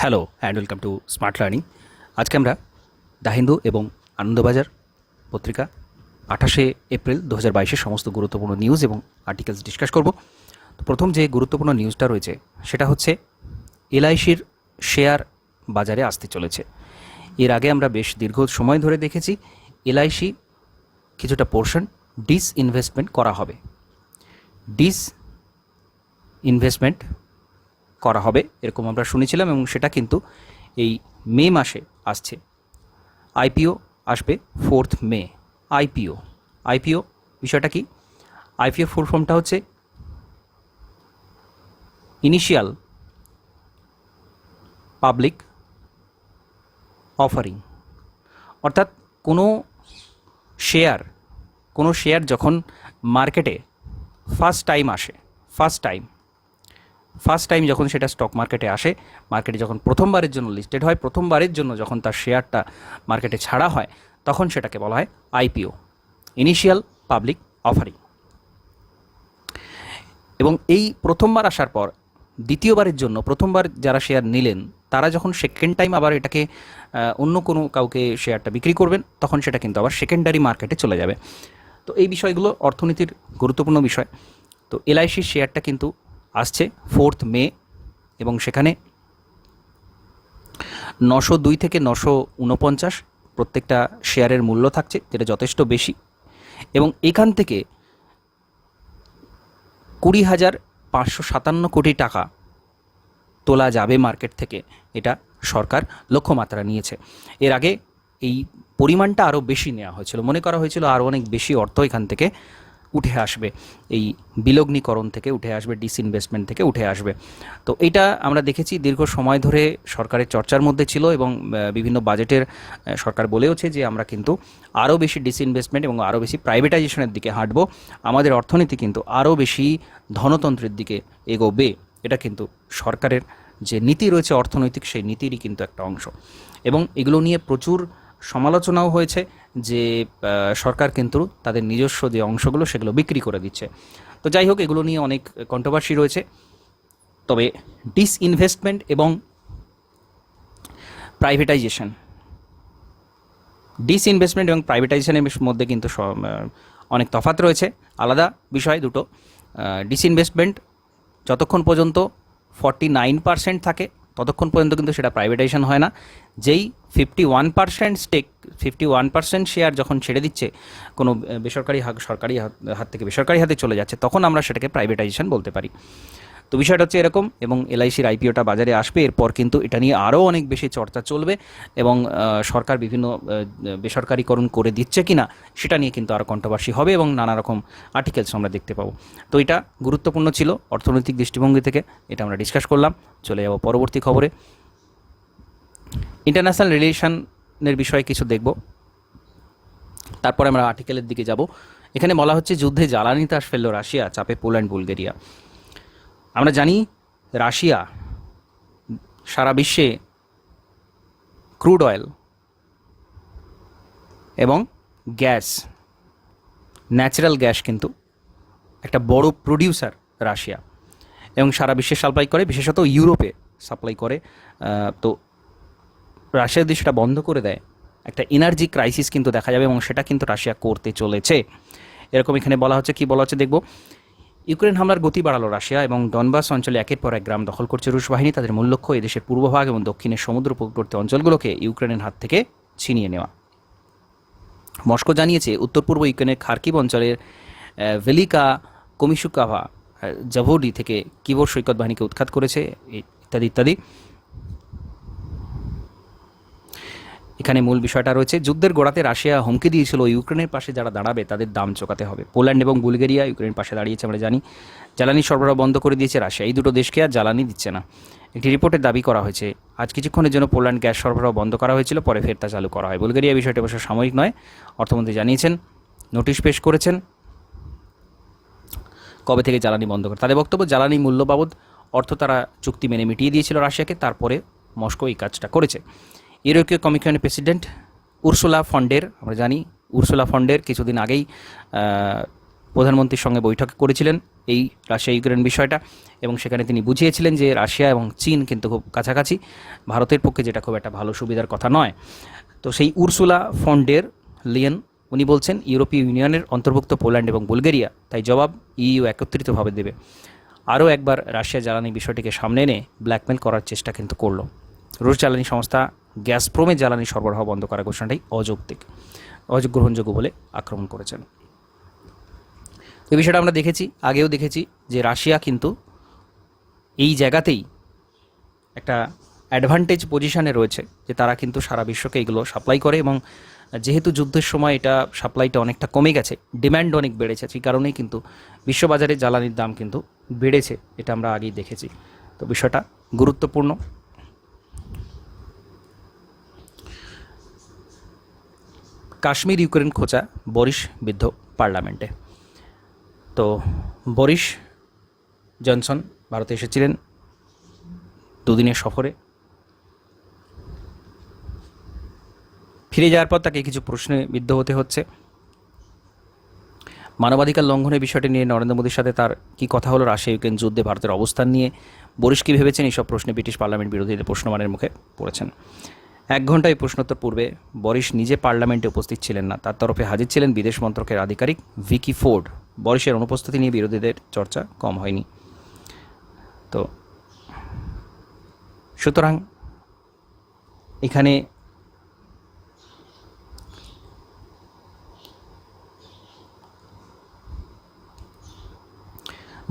Hello and welcome to smart learning. আজকে আমরা the Hindu এবং আনন্দবাজার পত্রিকা 28 এপ্রিল 2022 সমস্ত গুরুত্বপূর্ণ নিউজ এবং আর্টিকেলস ডিসকাস করব। তো প্রথম যে গুরুত্বপূর্ণ নিউজটা রয়েছে সেটা হচ্ছে এলআইসির শেয়ার বাজারে আসতে চলেছে। এর আগে আমরা বেশ দীর্ঘ সময় ধরে দেখেছি এলআইসি কিছুটা পোর্শন ডিসইনভেস্টমেন্ট করা হবে, এরকম আমরা শুনেছিলাম এবং সেটা কিন্তু এই মে মাসে আসছে। আইপিও আসবে 4 মে। আইপিও বিষয়টা কি? আইপিও ফুল ফর্মটা হচ্ছে ইনিশিয়াল পাবলিক অফারিং, অর্থাৎ কোনো শেয়ার যখন মার্কেটে ফার্স্ট টাইম যখন সেটা স্টক মার্কেটে আসে, মার্কেটে যখন প্রথমবারের জন্য লিস্টেড হয়, প্রথমবারের জন্য যখন তার শেয়ারটা মার্কেটে ছাড়া হয়, তখন সেটাকে বলা হয় আইপিও, ইনিশিয়াল পাবলিক অফারিং। এবং এই প্রথমবার আসার পর দ্বিতীয়বারের জন্য, প্রথমবার যারা শেয়ার নিলেন তারা যখন সেকেন্ড টাইম আবার এটাকে অন্য কোনো কাউকে শেয়ারটা বিক্রি করবেন, তখন সেটা কিন্তু আবার সেকেন্ডারি মার্কেটে চলে যাবে। তো এই বিষয়গুলো অর্থনীতির গুরুত্বপূর্ণ বিষয়। তো এলআইসির শেয়ারটা কিন্তু আসছে 4 মে এবং সেখানে 902 থেকে 949 প্রত্যেকটা শেয়ারের মূল্য থাকছে, যেটা যথেষ্ট বেশি। এবং এখান থেকে 20,557 কোটি টাকা তোলা যাবে মার্কেট থেকে, এটা সরকার লক্ষ্যমাত্রা নিয়েছে। এর আগে এই পরিমাণটা আরও বেশি নেওয়া হয়েছিল, মনে করা হয়েছিল আরও অনেক বেশি অর্থ এখান থেকে উঠে আসবে, এই বিলগ্নীকরণ থেকে উঠে আসবে, ডিসইনভেস্টমেন্ট থেকে উঠে আসবে। তো এটা আমরা দেখেছি দীর্ঘ সময় ধরে সরকারের চর্চার মধ্যে ছিল এবং বিভিন্ন বাজেটের সরকার বলেওছে যে আমরা কিন্তু আরও বেশি ডিসইনভেস্টমেন্ট এবং আরও বেশি প্রাইভেটাইজেশনের দিকে হাঁটব, আমাদের অর্থনীতি কিন্তু আরও বেশি ধনতন্ত্রের দিকে এগোবে। এটা কিন্তু সরকারের যে নীতি রয়েছে অর্থনৈতিক, সেই নীতিরই কিন্তু একটা অংশ। এবং এগুলো নিয়ে প্রচুর সমালোচনাও হয়েছে যে সরকার কিন্তু তাদের নিজস্ব যে অংশগুলো সেগুলো বিক্রি করে দিচ্ছে। তো যাই হোক, এগুলো নিয়ে অনেক কন্ট্রোভার্সি রয়েছে। তবে ডিসইনভেস্টমেন্ট এবং প্রাইভেটাইজেশনের মধ্যে কিন্তু অনেক তফাৎ রয়েছে, আলাদা বিষয় দুটো। ডিসইনভেস্টমেন্ট যতক্ষণ পর্যন্ত 49% থাকে ততক্ষণ পর্যন্ত কিন্তু সেটা প্রাইভেটাইজেশন হয় না। যেই 51% শেয়ার যখন ছেড়ে দিচ্ছে, কোনো বেসরকারি সরকারি হাত থেকে বেসরকারি হাতে চলে যাচ্ছে, তখন আমরা সেটাকে প্রাইভেটাইজেশন বলতে পারি। তো বিষয়টা হচ্ছে এরকম। এবং এলআইসির আইপিওটা বাজারে আসবে, এরপর কিন্তু এটা নিয়ে আরও অনেক বেশি চর্চা চলবে এবং সরকার বিভিন্ন বেসরকারিকরণ করে দিচ্ছে কিনা সেটা নিয়ে কিন্তু আরও কন্ট্রোভার্সি হবে এবং নানা রকম আর্টিকেলস আমরা দেখতে পাবো। তো এটা গুরুত্বপূর্ণ ছিল অর্থনৈতিক দৃষ্টিভঙ্গি থেকে, এটা আমরা ডিসকাস করলাম। চলে যাব পরবর্তী খবরে। ইন্টারন্যাশনাল রিলেশনের বিষয়ে কিছু দেখব, তারপরে আমরা আর্টিকেলের দিকে যাব। এখানে বলা হচ্ছে যুদ্ধে জ্বালানি তাস ফেলল রাশিয়া, চাপে পোল্যান্ড বুলগেরিয়া। আমরা জানি রাশিয়া সারা বিশ্বে ক্রুড অয়েল এবং গ্যাস, ন্যাচারাল গ্যাস কিন্তু একটা বড় প্রডিউসার রাশিয়া, এবং সারা বিশ্বে সাপ্লাই করে, বিশেষত ইউরোপে সাপ্লাই করে। তো রাশিয়া যদি সেটা বন্ধ করে দেয়, একটা এনার্জি ক্রাইসিস কিন্তু দেখা যাবে এবং সেটা কিন্তু রাশিয়া করতে চলেছে। এরকম এখানে বলা হচ্ছে, কি বলা হচ্ছে দেখব। ইউক্রেন হামলার গতি বাড়ালো রাশিয়া এবং ডনবাস অঞ্চলে একের পর এক গ্রাম দখল করছে রুশ বাহিনী। তাদের মূল লক্ষ্য এদেশের পূর্বভাগ এবং দক্ষিণের সমুদ্র উপকূলবর্তী অঞ্চলগুলোকে ইউক্রেনের হাত থেকে ছিনিয়ে নেওয়া। মস্কো জানিয়েছে উত্তর পূর্ব ইউক্রেনের খার্কিভ অঞ্চলের ভেলিকা কমিশুকাভা জাভোডি থেকে কিবোর সৈকত বাহিনীকে উৎখাত করেছে, ইত্যাদি ইত্যাদি। এখানে মূল বিষয়টা রয়েছে, যুদ্ধের গোড়াতে রাশিয়া হুমকি দিয়েছিল ইউক্রেনের পাশে যারা দাঁড়াবে তাদের দাম চোকাতে হবে। পোল্যান্ড এবং বুলগেরিয়া ইউক্রেনের পাশে দাঁড়িয়েছে, আমরা জানি। জ্বালানি সরবরাহ বন্ধ করে দিয়েছে রাশিয়া, এই দুটো দেশকে আর জ্বালানি দিচ্ছে না। একটি রিপোর্টে দাবি করা হয়েছে আজ কিছুক্ষণের জন্য পোল্যান্ড গ্যাস সরবরাহ বন্ধ করা হয়েছিল, পরে ফের তা চালু করা হয়। বুলগেরিয়া বিষয়টি অবশ্য সাময়িক নয়, অর্থমন্ত্রী জানিয়েছেন, নোটিশ পেশ করেছেন কবে থেকে জ্বালানি বন্ধ করে। তাদের বক্তব্য, জ্বালানি মূল্য বাবদ অর্থ তারা চুক্তি মেনে মিটিয়ে দিয়েছিল রাশিয়াকে, তারপরে মস্কো এই কাজটা করেছে। ইউরোপীয় কমিশনের প্রেসিডেন্ট উর্সুলা ফন্ডের, আমরা জানি উর্সুলা ফন্ডের কিছুদিন আগেই প্রধানমন্ত্রীর সঙ্গে বৈঠক করেছিলেন এই রাশিয়া ইউক্রেন বিষয়টা, এবং সেখানে তিনি বুঝিয়েছিলেন যে রাশিয়া এবং চীন কিন্তু খুব কাছাকাছি, ভারতের পক্ষে যেটা খুব একটা ভালো সুবিধার কথা নয়। তো সেই উর্সুলা ফন ডের লিয়েন উনি বলছেন ইউরোপীয় ইউনিয়নের অন্তর্ভুক্ত পোল্যান্ড এবং বুলগেরিয়া তাই জবাব ইইউ একত্রিতভাবে দেবে। আরও একবার রাশিয়া জ্বালানি বিষয়টিকে সামনে এনে ব্ল্যাকমেল করার চেষ্টা কিন্তু করলো। রুশ জ্বালানি সংস্থা গ্যাসপ্রোমের জ্বালানি সরবরাহ বন্ধ করার ঘোষণাটাই অযৌক্তিক, অগ্রহণযোগ্য বলে আক্রমণ করেছেন। এই বিষয়টা আমরা দেখেছি, আগেও দেখেছি যে রাশিয়া কিন্তু এই জায়গাতেই একটা অ্যাডভান্টেজ পজিশানে রয়েছে যে তারা কিন্তু সারা বিশ্বকে এগুলো সাপ্লাই করে, এবং যেহেতু যুদ্ধের সময় এটা সাপ্লাইটা অনেকটা কমে গেছে, ডিম্যান্ড অনেক বেড়েছে, সেই কারণেই কিন্তু বিশ্ববাজারে জ্বালানির দাম কিন্তু বেড়েছে, এটা আমরা আগেই দেখেছি। তো বিষয়টা গুরুত্বপূর্ণ। কাশ্মীর ইউক্রেন খোঁচা বরিস বিদ্ধ পার্লামেন্টে। তো বরিস জনসন ভারতে এসেছিলেন দুদিনের সফরে। ফিরে যাওয়ার পর তাকে কিছু প্রশ্নে বিদ্ধ হতে হচ্ছে। মানবাধিকার লঙ্ঘনের বিষয়টি নিয়ে নরেন্দ্র মোদীর সাথে তার কি কথা হলো, রাশিয়া ইউক্রেন যুদ্ধে ভারতের অবস্থান নিয়ে বরিস কী ভেবেছেন, এইসব প্রশ্নে ব্রিটিশ পার্লামেন্ট বিরোধীদের প্রশ্নমানের মুখে পড়েছেন। 1 ঘন্টা এই প্রশ্নোত্তর পূর্বে বরিস নিজে পার্লামেন্টে উপস্থিত ছিলেন না, তার তরফে হাজির ছিলেন বিদেশ মন্ত্রকের আধিকারিক ভিকি ফোর্ড। বরিসের অনুপস্থিতি নিয়ে বিরোধীদের চর্চা কম হয়নি। তো সুতরাং এখানে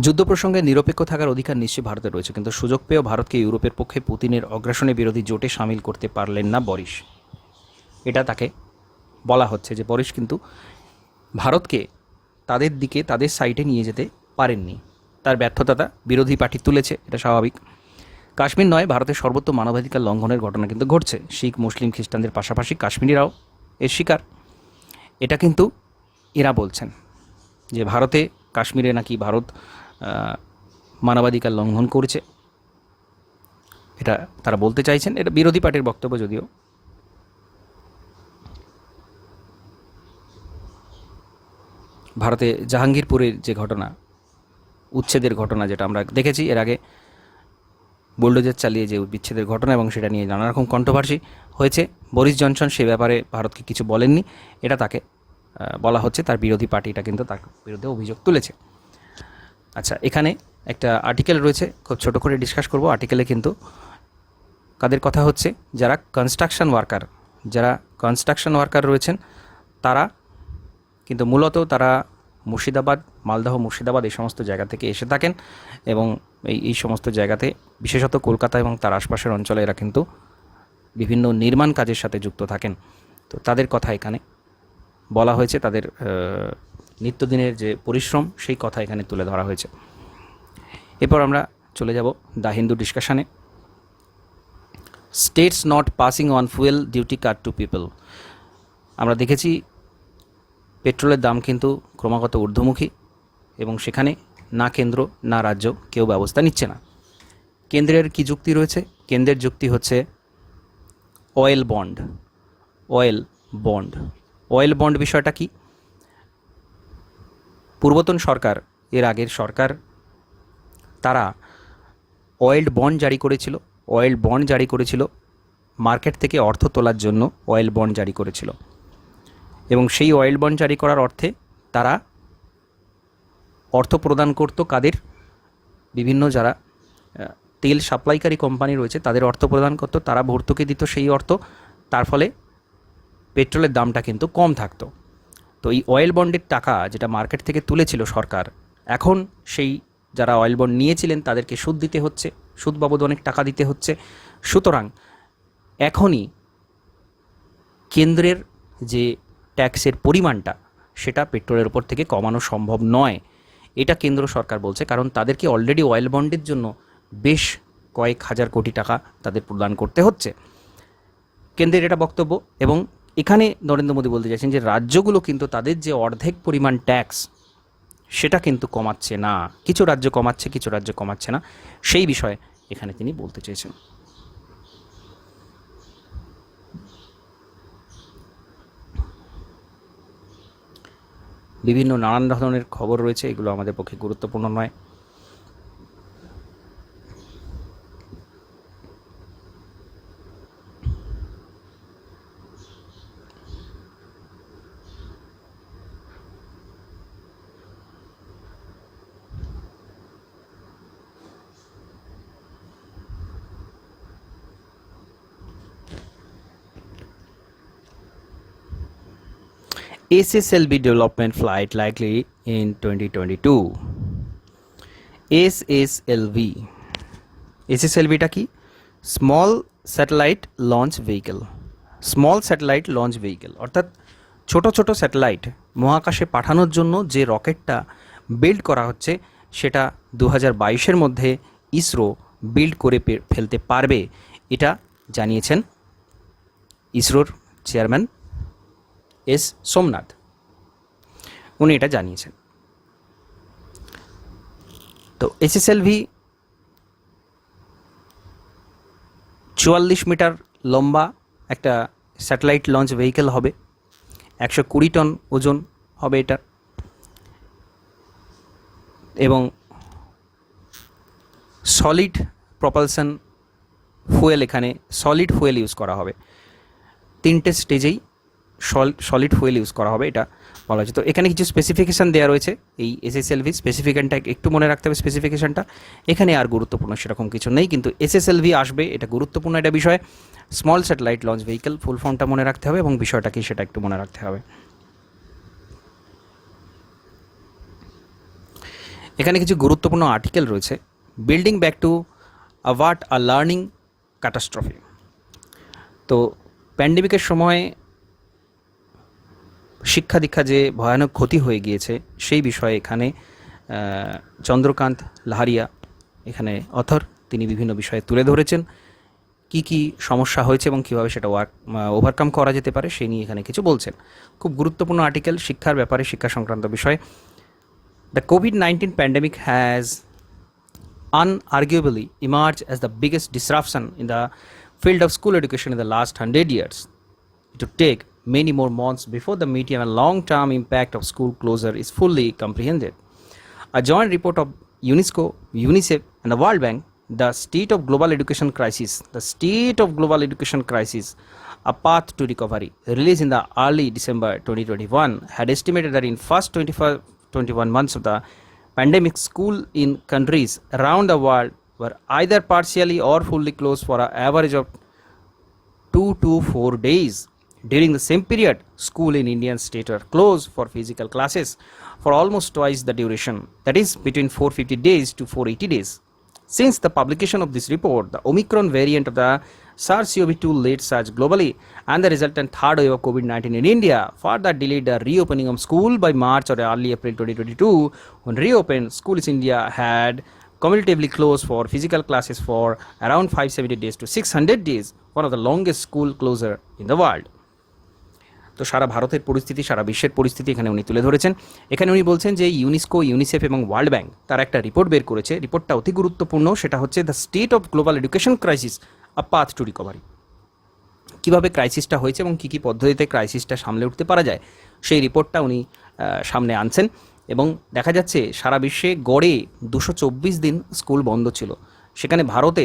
যুদ্ধ প্রসঙ্গে নিরপেক্ষ থাকার অধিকার নিশ্চয়ই ভারতের রয়েছে, কিন্তু সুযোগ পেয়েও ভারতকে ইউরোপের পক্ষে পুতিনের অগ্রাসনে বিরোধী জোটে সামিল করতে পারলেন না বরিস। এটা তাকে বলা হচ্ছে যে বরিস কিন্তু ভারতকে তাদের দিকে, তাদের সাইডে নিয়ে যেতে পারেননি, তার ব্যর্থতা বিরোধী পার্টি তুলেছে, এটা স্বাভাবিক। কাশ্মীর নয়, ভারতের সর্বত্র মানবাধিকার লঙ্ঘনের ঘটনা কিন্তু ঘটছে, শিখ মুসলিম খ্রিস্টানদের পাশাপাশি কাশ্মীরিরাও এর শিকার। এটা কিন্তু এরা বলছেন যে ভারতে, কাশ্মীরে নাকি ভারত মানবাধিকার লঙ্ঘন করেছে, এটা তারা বলতে চাইছেন। এটা বিরোধী পার্টির বক্তব্য। যদিও ভারতে জাহাঙ্গীরপুরের যে ঘটনা, উচ্ছেদের ঘটনা, যেটা আমরা দেখেছি এর আগে, বুলডোজার চালিয়ে যে বিচ্ছেদের ঘটনা, এবং সেটা নিয়ে নানা রকম কন্ট্রোভার্সি হয়েছে। বরিস জনসন সে ব্যাপারে ভারতকে কিছু বলেননি, এটা তাকে বলা হচ্ছে। তার বিরোধী পার্টিটা কিন্তু তার বিরুদ্ধে অভিযোগ তুলেছে। আচ্ছা, এখানে একটা আর্টিকেল রয়েছে, খুব ছোটো করে ডিসকাস করব। আর্টিকেলে কিন্তু কাদের কথা হচ্ছে, যারা কনস্ট্রাকশন ওয়ার্কার রয়েছেন, তারা কিন্তু মূলত তারা মুর্শিদাবাদ, মালদহ, মুর্শিদাবাদ এই সমস্ত জায়গা থেকে এসে থাকেন, এবং এই সমস্ত জায়গাতে বিশেষত কলকাতা এবং তার আশপাশের অঞ্চলে এরা কিন্তু বিভিন্ন নির্মাণ কাজের সাথে যুক্ত থাকেন। তো তাদের কথা এখানে বলা হয়েছে, তাদের নিত্যদিনের যে পরিশ্রম সেই কথা এখানে তুলে ধরা হয়েছে। এরপর আমরা চলে যাব দ্য হিন্দু ডিসকাশনে। States not passing on fuel duty cut to people. আমরা দেখেছি পেট্রোলের দাম কিন্তু ক্রমাগত ঊর্ধ্বমুখী, এবং সেখানে না কেন্দ্র না রাজ্য কেউ ব্যবস্থা নিচ্ছে না। কেন্দ্রের কি যুক্তি রয়েছে? কেন্দ্রের যুক্তি হচ্ছে অয়েল বন্ড বিষয়টা কি? পূর্বতন সরকার, এর আগের সরকার, তারা অয়েল বন্ড জারি করেছিল মার্কেট থেকে অর্থ তোলার জন্য অয়েল বন্ড জারি করেছিল, এবং সেই অয়েল বন্ড জারি করার অর্থে তারা অর্থ প্রদান করত কাদের? বিভিন্ন যারা তেল সাপ্লাইকারী কোম্পানি রয়েছে তাদের অর্থ প্রদান করত, তারা ভর্তুকি দিত সেই অর্থ, তার ফলে পেট্রোলের দামটা কিন্তু কম থাকতো। তো এই অয়েল বন্ডের টাকা যেটা মার্কেট থেকে তুলেছিল সরকার, এখন সেই যারা অয়েল বন্ড নিয়েছিলেন তাদেরকে সুদ দিতে হচ্ছে, সুদ বাবদ অনেক টাকা দিতে হচ্ছে। সুতরাং এখনই কেন্দ্রের যে ট্যাক্সের পরিমাণটা, সেটা পেট্রোলের উপর থেকে কমানো সম্ভব নয়, এটা কেন্দ্র সরকার বলছে, কারণ তাদেরকে অলরেডি অয়েল বন্ডের জন্য বেশ কয়েক হাজার কোটি টাকা তাদের প্রদান করতে হচ্ছে। কেন্দ্রের এটা বক্তব্য, এবং এখানে নরেন্দ্র মোদী বলতে চাইছেন যে রাজ্যগুলো কিন্তু তাদের যে অর্ধেক পরিমাণ ট্যাক্স সেটা কিন্তু কমাচ্ছে না, কিছু রাজ্য কমাচ্ছে, কিছু রাজ্য কমাচ্ছে না, সেই বিষয়ে এখানে তিনি বলতে চেয়েছেন। বিভিন্ন নানান ধরনের খবর রয়েছে, এগুলো আমাদের পক্ষে গুরুত্বপূর্ণ নয়। SSLV development flight likely in 2022. SSLV, SSLVটা কি? Small satellite launch vehicle. Small satellite launch vehicle অর্থাৎ ছোট ছোট স্যাটেলাইট মহাকাশে পাঠানোর জন্য যে রকেটটা বিল্ড করা হচ্ছে সেটা 2022-এর মধ্যে ইসরো বিল্ড করে ফেলতে পারবে, এটা জানিয়েছেন ইসরোর চেয়ারম্যান এস সোমনাথ। উনি এটা জানিয়েছেন। তো SSLV 44 মিটার লম্বা একটা স্যাটেলাইট লঞ্চ ভেহিকেল হবে, 120 টন ওজন হবে এটা, এবং সলিড প্রপালশন ফুয়েল, এখানে সলিড ফুয়েল ইউজ করা হবে। 3টে স্টেজেই সলিড ফুয়েল ইউজ করা হবে, এটা বলা হচ্ছে। তো এখানে কিছু স্পেসিফিকেশান দেওয়া রয়েছে এই SSLV স্পেসিফিকেশনটা একটু মনে রাখতে হবে। স্পেসিফিকেশানটা এখানে আর গুরুত্বপূর্ণ সেরকম কিছু নেই, কিন্তু SSLV আসবে, এটা গুরুত্বপূর্ণ একটা বিষয়। স্মল স্যাটেলাইট লঞ্চ ভেহিকেল, ফুল ফর্মটা মনে রাখতে হবে এবং বিষয়টা কি সেটা একটু মনে রাখতে হবে। এখানে কিছু গুরুত্বপূর্ণ আর্টিকেল রয়েছে। Building back to avert a learning catastrophe. তো প্যান্ডেমিকের সময় শিক্ষা দীক্ষা যে ভয়ানক ক্ষতি হয়ে গিয়েছে সেই বিষয়ে এখানে চন্দ্রকান্ত লাহারিয়া এখানে অথর, তিনি বিভিন্ন বিষয়ে তুলে ধরেছেন কি কি সমস্যা হয়েছে এবং কীভাবে সেটা ওভারকাম করা যেতে পারে সেই নিয়ে এখানে কিছু বলছেন। খুব গুরুত্বপূর্ণ আর্টিকেল শিক্ষার ব্যাপারে, শিক্ষা সংক্রান্ত বিষয়। The COVID-19 pandemic has unarguably emerged as the biggest disruption in the field of school education in the last 100 years. It would take many more months before the medium and long-term impact of school closure is fully comprehended. A joint report of UNESCO, UNICEF and the World Bank, The State of Global Education Crisis, A Path to Recovery, released in the early December 2021, had estimated that in first 21 months of the pandemic, school in countries around the world were either partially or fully closed for an average of 2 to 4 days. During the same period, school in Indian state were closed for physical classes for almost twice the duration, that is between 450 days to 480 days. Since the publication of this report, the Omicron variant of the SARS-CoV-2 led surge globally and the resultant third wave of COVID-19 in India further delayed the reopening of school by March or early April 2022. When reopened, schools in India had cumulatively closed for physical classes for around 570 days to 600 days, one of the longest school closure in the world. তো সারা ভারতের পরিস্থিতি, সারা বিশ্বের পরিস্থিতি এখানে উনি তুলে ধরেছেন। এখানে উনি বলছেন যে ইউনেস্কো, ইউনিসেফ এবং ওয়ার্ল্ড ব্যাংক তারা একটা রিপোর্ট বের করেছে, রিপোর্টটা অতি গুরুত্বপূর্ণ। সেটা হচ্ছে the state of global education crisis, a path to recovery. কীভাবে ক্রাইসিসটা হয়েছে এবং কী কী পদ্ধতিতে ক্রাইসিসটা সামলে উঠতে পারা যায় সেই রিপোর্টটা উনি সামনে আনছেন। এবং দেখা যাচ্ছে সারা বিশ্বে গড়ে 224 দিন স্কুল বন্ধ ছিল, সেখানে ভারতে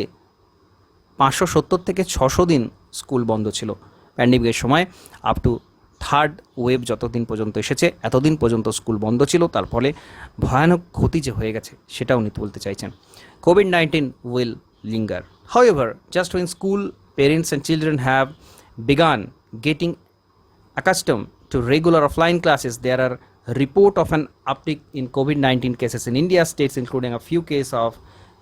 570 থেকে 600 দিন স্কুল বন্ধ ছিল প্যান্ডেমিকের সময়। আপ টু থার্ড ওয়েভ যতদিন পর্যন্ত এসেছে এতদিন পর্যন্ত স্কুল বন্ধ ছিল, তার ফলে ভয়ানক ক্ষতি যে হয়ে গেছে সেটা উনি বলতে চাইছেন। COVID-19 will linger. However, just when school parents and children have begun getting accustomed to regular offline classes, there are report of an uptick in COVID-19 cases in India states, including a few cases of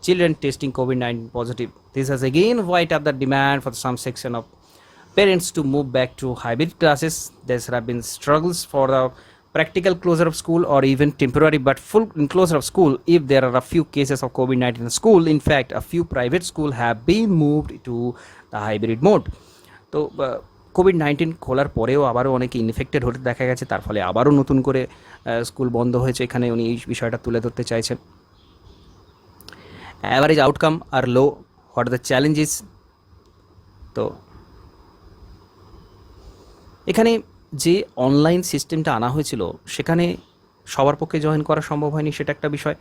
children testing COVID-19 positive. This has again wired up the demand for some section of parents to move back to hybrid classes. There have been struggles for the practical closure of school or even temporary but full closure of school if there are a few cases of COVID-19 in school. In fact, a few private schools have been moved to the hybrid mode. তো COVID-19 খোলার পরেও আবারও অনেকে infected হতে দেখা গেছে, তার ফলে আবারও নতুন করে স্কুল বন্ধ হয়েছে। এখানে উনি এই বিষয়টা তুলে ধরতে চাইছেন। Average outcome are low, what are the challenges. তো এখানে যে অনলাইন সিস্টেমটা আনা হয়েছিল সেখানে সবার পক্ষে জয়েন করা সম্ভব হয়নি, সেটা একটা বিষয়।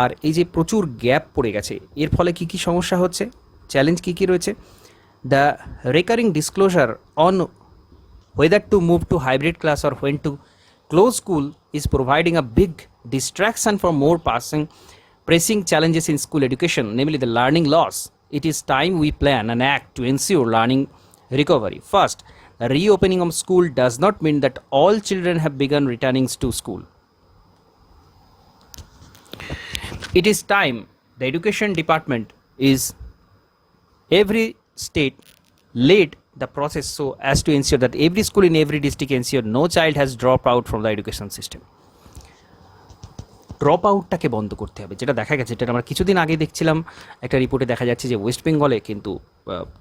আর এই যে প্রচুর গ্যাপ পড়ে গেছে, এর ফলে কি কি সমস্যা হচ্ছে, চ্যালেঞ্জ কি কি রয়েছে? The recurring disclosure on whether to move to hybrid class or when to close school is providing a big distraction for more pressing challenges in school education, namely the learning loss. It is time we plan and act to ensure learning recovery. First, the reopening of school does not mean that all children have begun returning to school. It is time the education department is every state led the process so as to ensure that every school in every district ensure no child has dropped out from the education system. Drop আউটটাকে বন্ধ করতে হবে, যেটা দেখা গেছে, যেটা আমরা কিছুদিন আগে দেখছিলাম একটা রিপোর্টে দেখা যাচ্ছে যে ওয়েস্ট বেঙ্গলে কিন্তু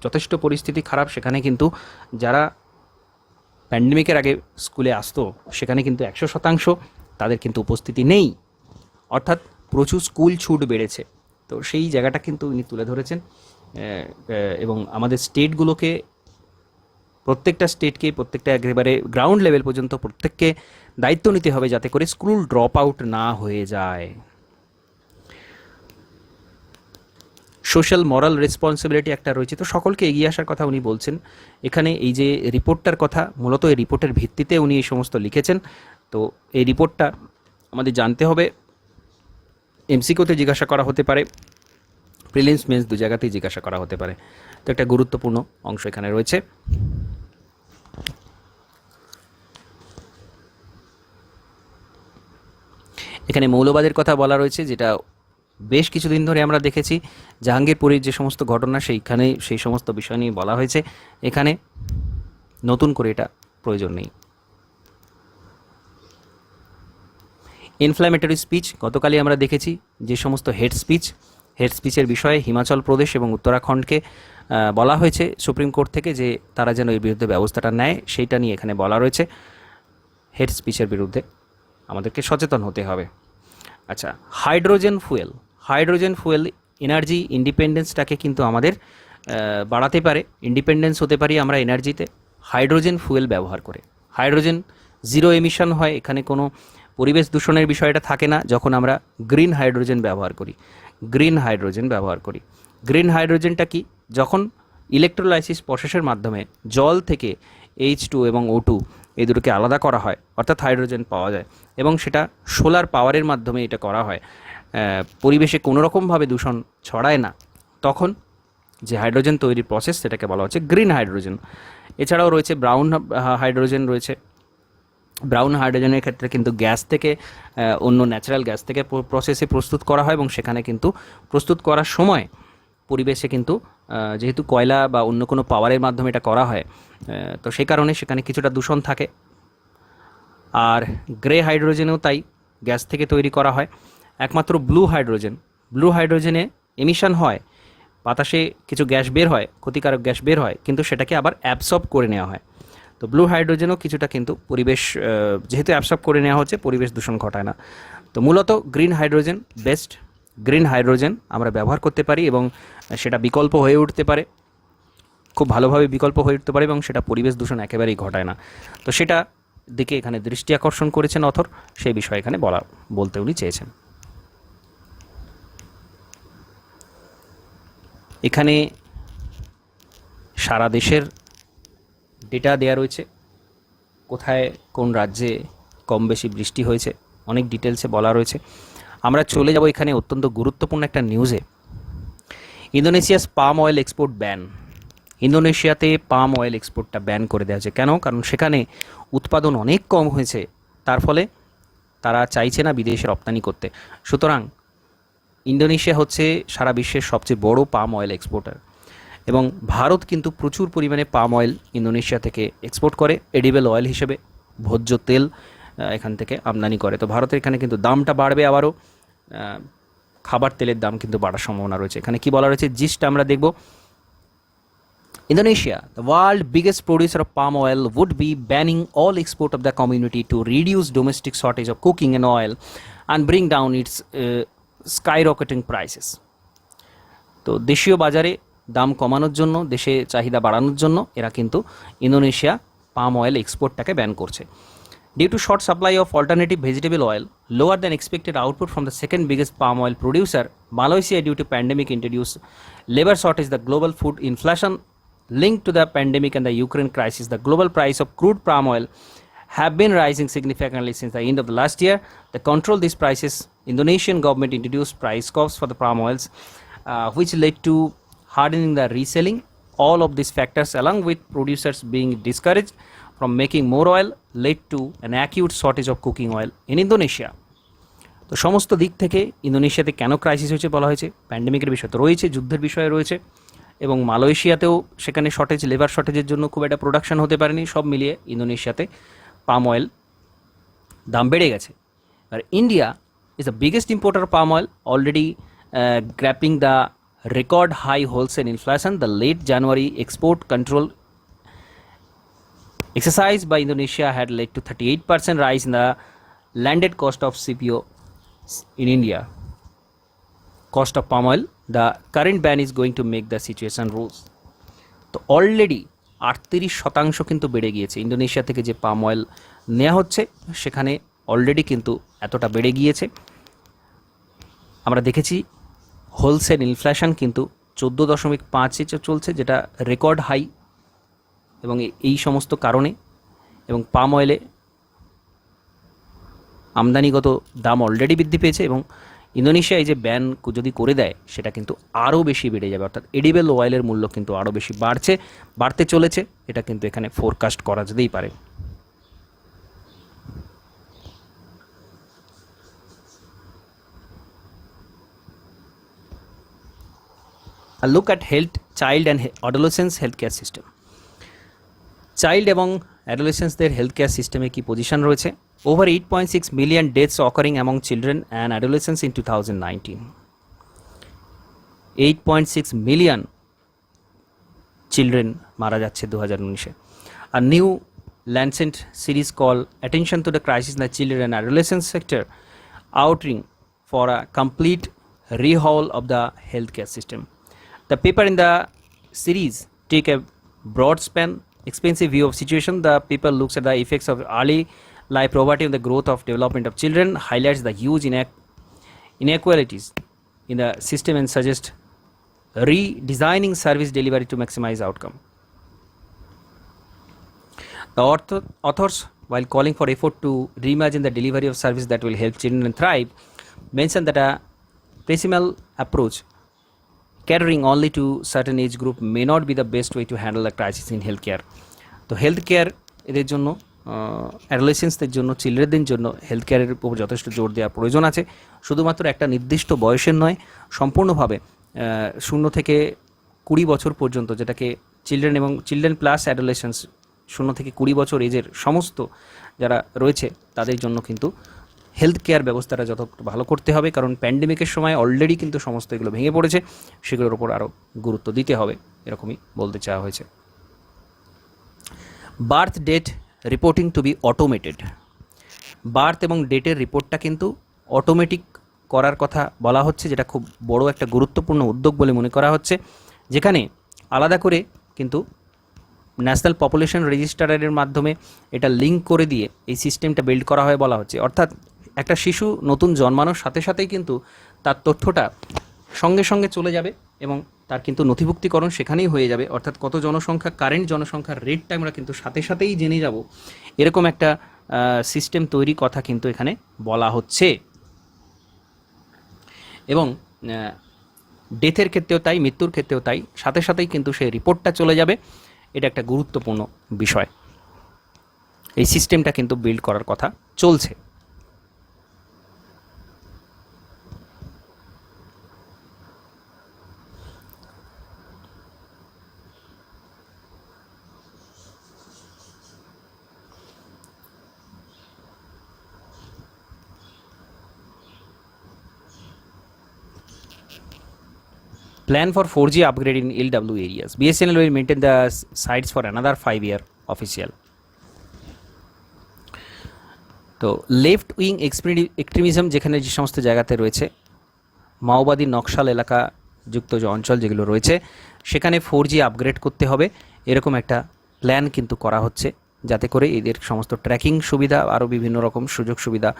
যথেষ্ট পরিস্থিতি খারাপ। সেখানে কিন্তু যারা প্যান্ডেমিকের আগে স্কুলে আসতো সেখানে কিন্তু 100% তাদের কিন্তু উপস্থিতি নেই, অর্থাৎ প্রচুর স্কুল ছুট বেড়েছে। তো সেই জায়গাটা কিন্তু উনি তুলে ধরেছেন এবং আমাদের স্টেটগুলোকে, প্রত্যেকটা স্টেটকে, প্রত্যেকটা একেবারে গ্রাউন্ড লেভেল পর্যন্ত প্রত্যেককে দায়িত্ব নিতে হবে যাতে করে স্কুল ড্রপ আউট না হয়ে যায়। সোশ্যাল মরাল রেসপন্সিবিলিটি একটা রয়েছে, তো সকলকে এগিয়ে আসার কথা উনি বলছেন এখানে। এই যে রিপোর্টটার কথা, মূলত এই রিপোর্টের ভিত্তিতে উনি এই সমস্ত লিখেছেন। তো এই রিপোর্টটা আমাদের জানতে হবে, এমসিকিউতে জিজ্ঞাসা করা হতে পারে, প্রিলিমস মেন্স দু জায়গাতেই জিজ্ঞাসা করা হতে পারে। তো একটা গুরুত্বপূর্ণ অংশ এখানে রয়েছে। এখানে মৌলবাদের কথা বলা রয়েছে, যেটা বেশ কিছুদিন ধরে আমরা দেখেছি জাহাঙ্গীরপুরের যে সমস্ত ঘটনা, সেইখানে সেই সমস্ত বিষয় নিয়ে বলা হয়েছে। এখানে নতুন করে এটা প্রয়োজন নেই। ইনফ্ল্যামেটরি স্পিচ, গতকালই আমরা দেখেছি যে সমস্ত হেড স্পিচের বিষয়ে হিমাচল প্রদেশ এবং উত্তরাখণ্ডকে বলা হয়েছে সুপ্রিম কোর্ট থেকে যে তারা যেন এর বিরুদ্ধে ব্যবস্থাটা নেয়, সেইটা নিয়ে এখানে বলা রয়েছে। হেড স্পিচের বিরুদ্ধে আমাদেরকে সচেতন হতে হবে। আচ্ছা, হাইড্রোজেন ফুয়েল এনার্জি ইন্ডিপেন্ডেন্সটাকে কিন্তু আমাদের বাড়াতে পারে, ইন্ডিপেন্ডেন্স হতে পারি আমরা এনার্জিতে হাইড্রোজেন ফুয়েল ব্যবহার করে। হাইড্রোজেন জিরো এমিশন হয়, এখানে কোনো পরিবেশ দূষণের বিষয়টা থাকে না যখন আমরা গ্রিন হাইড্রোজেন ব্যবহার করি। গ্রিন হাইড্রোজেনটা কি? যখন ইলেকট্রোলাইসিস প্রসেসের মাধ্যমে জল থেকে H2 এবং O2 এই দুটোকে আলাদা করা হয়, অর্থাৎ হাইড্রোজেন পাওয়া যায়, এবং সেটা সোলার পাওয়ারের মাধ্যমে এটা করা হয়, পরিবেশে কোনো রকমভাবে দূষণ ছড়ায় না, তখন যে হাইড্রোজেন তৈরির প্রসেস সেটাকে বলা হচ্ছে গ্রিন হাইড্রোজেন। এছাড়াও রয়েছে ব্রাউন হাইড্রোজেন রয়েছে। ব্রাউন হাইড্রোজেনের ক্ষেত্রে কিন্তু গ্যাস থেকে, অন্য ন্যাচারাল গ্যাস থেকে প্রসেসে প্রস্তুত করা হয়, এবং সেখানে কিন্তু প্রস্তুত করার সময় পরিবেশে কিন্তু যেহেতু কয়লা বা অন্য কোনো পাওয়ারের মাধ্যমে এটা করা হয়, তো সেই কারণে সেখানে কিছুটা দূষণ থাকে। আর গ্রে হাইড্রোজেনেও তাই, গ্যাস থেকে তৈরি করা হয়। একমাত্র ব্লু হাইড্রোজেনে এমিশন হয়, বাতাসে কিছু গ্যাস বের হয়, ক্ষতিকারক গ্যাস বের হয়, কিন্তু সেটাকে আবার অ্যাবসর্ব করে নেওয়া হয়। তো ব্লু হাইড্রোজেনও কিছুটা কিন্তু পরিবেশ, যেহেতু অ্যাবসর্ব করে নেওয়া হচ্ছে, পরিবেশ দূষণ ঘটায় না। তো মূলত green hydrogen best, green hydrogen আমরা ব্যবহার করতে পারি এবং সেটা বিকল্প হয়ে উঠতে পারে, খুব ভালোভাবে বিকল্প হয়ে উঠতে পারে, এবং সেটা পরিবেশ দূষণ একেবারেই ঘটায় না। তো সেটা দিকে এখানে দৃষ্টি আকর্ষণ করেছেন অথর, সেই বিষয়ে এখানে বলতে উনি চেয়েছেন। এখানে সারা দেশের ডেটা দেয়া রয়েছে, কোথায় কোন রাজ্যে কম বেশি বৃষ্টি হয়েছে, অনেক ডিটেলসে বলা রয়েছে। আমরা চলে যাব এখানে অত্যন্ত গুরুত্বপূর্ণ একটা নিউজে। Indonesia's palm oil export ban. ইন্দোনেশিয়াতে পাম অয়েল এক্সপোর্টটা ব্যান করে দেওয়া হয়েছে। কেন? কারণ সেখানে উৎপাদন অনেক কম হয়েছে, তার ফলে তারা চাইছে না বিদেশে রপ্তানি করতে। সুতরাং ইন্দোনেশিয়া হচ্ছে সারা বিশ্বের সবচেয়ে বড় পাম অয়েল এক্সপোর্টার, এবং ভারত কিন্তু প্রচুর পরিমাণে পাম অয়েল ইন্দোনেশিয়া থেকে এক্সপোর্ট করে, এডিবল অয়েল হিসেবে ভোজ্য তেল এখান থেকে আমদানি করে। তো ভারতের এখানে কিন্তু দামটা বাড়বে, আবারও খাবার তেলের দাম কিন্তু বাড়ার সম্ভাবনা রয়েছে। এখানে কি বলা রয়েছে জিস্টটা আমরা দেখব। Indonesia, the world's biggest producer of palm oil, would be banning all export of the community to reduce domestic shortage of cooking and oil and bring down its skyrocketing prices. তো দেশীয় বাজারে দাম কমানোর জন্য, দেশে চাহিদা বাড়ানোর জন্য এরা কিন্তু ইন্দোনেশিয়া পাম অয়েল এক্সপোর্টটাকে ব্যান করছে। Due to short supply of alternative vegetable oil, lower than expected output from the second biggest palm oil producer, Malaysia due to pandemic introduced labor shortage, the global food inflation linked to the pandemic and the Ukraine crisis. The global price of crude palm oil have been rising significantly since the end of the last year. To control these prices, Indonesian government introduced price caps for the palm oils, which led to hardening the reselling. All of these factors, along with producers being discouraged from making more oil, led to an acute shortage of cooking oil in Indonesia. তো সমস্ত দিক থেকে ইন্দোনেশিয়াতে কেন crisis হয়েছে বলা হয়েছে, প্যান্ডেমিকের বিষয় তো রয়েছে, যুদ্ধের বিষয় রয়েছে, এবং মালয়েশিয়াতেও সেখানে শর্টেজ, লেবার শর্টেজের জন্য খুব একটা প্রোডাকশন হতে পারেনি। সব মিলিয়ে ইন্দোনেশিয়াতে পাম অয়েল দাম বেড়ে গেছে। আর India is the biggest importer of palm oil, already grappling the record high wholesale inflation. The late January export control exercise by Indonesia had led to 38% rise in the landed cost of CPO in India. Cost of palm oil, the current ban is going to make the situation worse. তো already 38% কিন্তু বেড়ে গিয়েছে Indonesia থেকে যে palm oil নেওয়া হচ্ছে, সেখানে already কিন্তু এতটা বেড়ে গিয়েছে। আমরা দেখেছি হোলসেল ইনফ্লেশন কিন্তু 14.5 চলছে, যেটা রেকর্ড হাই, এবং এই সমস্ত কারণে এবং পাম অয়েলে আমদানিগত দাম অলরেডি বৃদ্ধি পেয়েছে, এবং ইন্দোনেশিয়া এই যে ব্যান যদি করে দেয় সেটা কিন্তু আরও বেশি বেড়ে যাবে, অর্থাৎ এডিবল অয়েলের মূল্য কিন্তু আরও বেশি বাড়তে চলেছে। এটা কিন্তু এখানে ফোরকাস্ট করা যেতেই পারে। A look at health, child and adolescents healthcare system. Child এবং অ্যাডোলেসেন্সদের হেলথ কেয়ার সিস্টেমে কী পজিশন রয়েছে? Over 8.6 million deaths occurring among children and adolescents in 2019. 8.6 million children মারা যাচ্ছে 2019-এ। আর new Lancet series call attention to the crisis in the children and adolescents sector outlining for a complete rehaul of the health care system. The paper in the series take a broad span, expensive view of situation. The paper looks at the effects of early life poverty on the growth of development of children, highlights the huge inequalities in the system and suggests redesigning service delivery to maximize outcome. The authors, while calling for effort to reimagine the delivery of service that will help children thrive, mentioned that a piecemeal approach catering only to certain age group may not be the best way to handle a crisis in healthcare. তো health care এদের জন্য, অ্যাডোলেসেন্সদের জন্য, চিলড্রেনদের জন্য health কেয়ারের উপর যথেষ্ট জোর দেওয়ার প্রয়োজন আছে। শুধুমাত্র একটা নির্দিষ্ট বয়সের নয়, সম্পূর্ণভাবে 0 থেকে 20 বছর পর্যন্ত, যেটাকে চিলড্রেন এবং চিলড্রেন প্লাস অ্যাডোলেসেন্স, 0 থেকে 20 বছর এজের সমস্ত যারা রয়েছে তাদের জন্য কিন্তু হেলথ কেয়ার ব্যবস্থাটা যত ভালো করতে হবে, কারণ প্যান্ডেমিকের সময় অলরেডি কিন্তু সমস্ত এগুলো ভেঙে পড়েছে, সেগুলোর ওপর আরও গুরুত্ব দিতে হবে, এরকমই বলতে চাওয়া হয়েছে। Birth date reporting to be automated. Birth এবং ডেটের রিপোর্টটা কিন্তু অটোমেটিক করার কথা বলা হচ্ছে, যেটা খুব বড় একটা গুরুত্বপূর্ণ উদ্যোগ বলে মনে করা হচ্ছে, যেখানে আলাদা করে কিন্তু ন্যাশনাল পপুলেশন রেজিস্টারের মাধ্যমে এটা লিঙ্ক করে দিয়ে এই সিস্টেমটা বিল্ড করা হয় বলা হচ্ছে। অর্থাৎ একটা শিশু নতুন জন্মানোর সাথে সাথেই কিন্তু তার তথ্যটা সঙ্গে সঙ্গে চলে যাবে এবং তার কিন্তু নথিভুক্তিকরণ সেখানেই হয়ে যাবে। অর্থাৎ কত জনসংখ্যা, কারেন্ট জনসংখ্যার রেটটা আমরা কিন্তু সাথে সাথেই জেনে যাব, এরকম একটা সিস্টেম তৈরি কথা কিন্তু এখানে বলা হচ্ছে। এবং ডেথের ক্ষেত্রেও তাই, মৃত্যুর ক্ষেত্রেও তাই, সাথে সাথেই কিন্তু সেই রিপোর্টটা চলে যাবে। এটা একটা গুরুত্বপূর্ণ বিষয়। এই সিস্টেমটা কিন্তু বিল্ড করার কথা চলছে। Plan for 4G upgrade in LW areas. BSNL will maintain the sites for another 5 year official. তো লেফট উইং এক্সট্রিমিজম যেখানে যে সমস্ত জায়গাতে রয়েছে, মাওবাদী নকশাল এলাকা যুক্ত যে অঞ্চল যেগুলো রয়েছে, সেখানে 4G আপগ্রেড করতে হবে, এরকম একটা প্ল্যান কিন্তু করা হচ্ছে যাতে করে এদের সমস্ত ট্র্যাকিং সুবিধা আরও বিভিন্ন রকম সুযোগ সুবিধা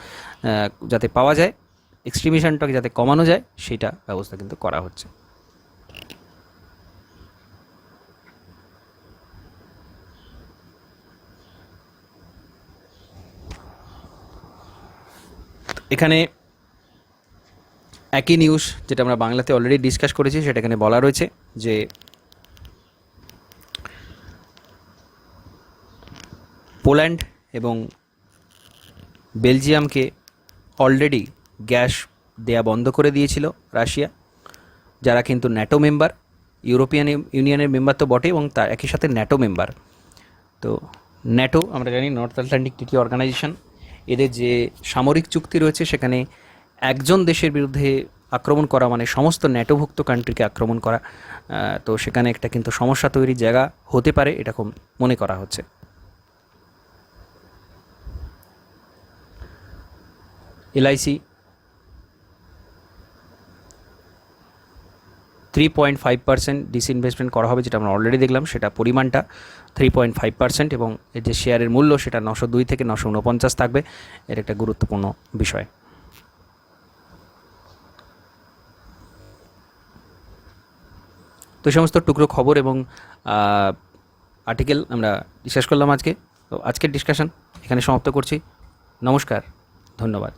যাতে পাওয়া যায়, এক্সট্রিমিশনটাকে যাতে কমানো যায়, সেটা ব্যবস্থা কিন্তু করা হচ্ছে। এখানে একই নিউজ যেটা আমরা বাংলাতে অলরেডি ডিসকাস করেছি সেটা এখানে বলা রয়েছে যে পোল্যান্ড এবং বেলজিয়ামকে অলরেডি গ্যাস দেয়া বন্ধ করে দিয়েছিল রাশিয়া, যারা কিন্তু ন্যাটো মেম্বার, ইউরোপিয়ান ইউনিয়নের মেম্বার তো বটে, এবং তার একই সাথে ন্যাটো মেম্বার। তো ন্যাটো আমরা জানি নর্থ আটলান্টিক ট্রিটি অর্গানাইজেশন, এদের যে সামরিক চুক্তি রয়েছে সেখানে একজন দেশের বিরুদ্ধে আক্রমণ করা মানে সমস্ত ন্যাটোভুক্ত কান্ট্রিকে আক্রমণ করা। তো সেখানে একটা কিন্তু সমস্যা তৈরির জায়গা হতে পারে, এরকম মনে করা হচ্ছে। এলআইসি 3.5% ডিসইনভেস্টমেন্ট করা হবে, যেটা আমরা অলরেডি দেখলাম, সেটা পরিমাণটা 3.5%, এবং এর যে শেয়ারের মূল্য সেটা 902 থেকে 949 থাকবে। এর একটা গুরুত্বপূর্ণ বিষয়। তো সমস্ত টুকরো খবর এবং আর্টিকেল আমরা ডিসকাস করলাম আজকে। তো আজকের ডিসকাশন এখানে সমাপ্ত করছি। নমস্কার, ধন্যবাদ।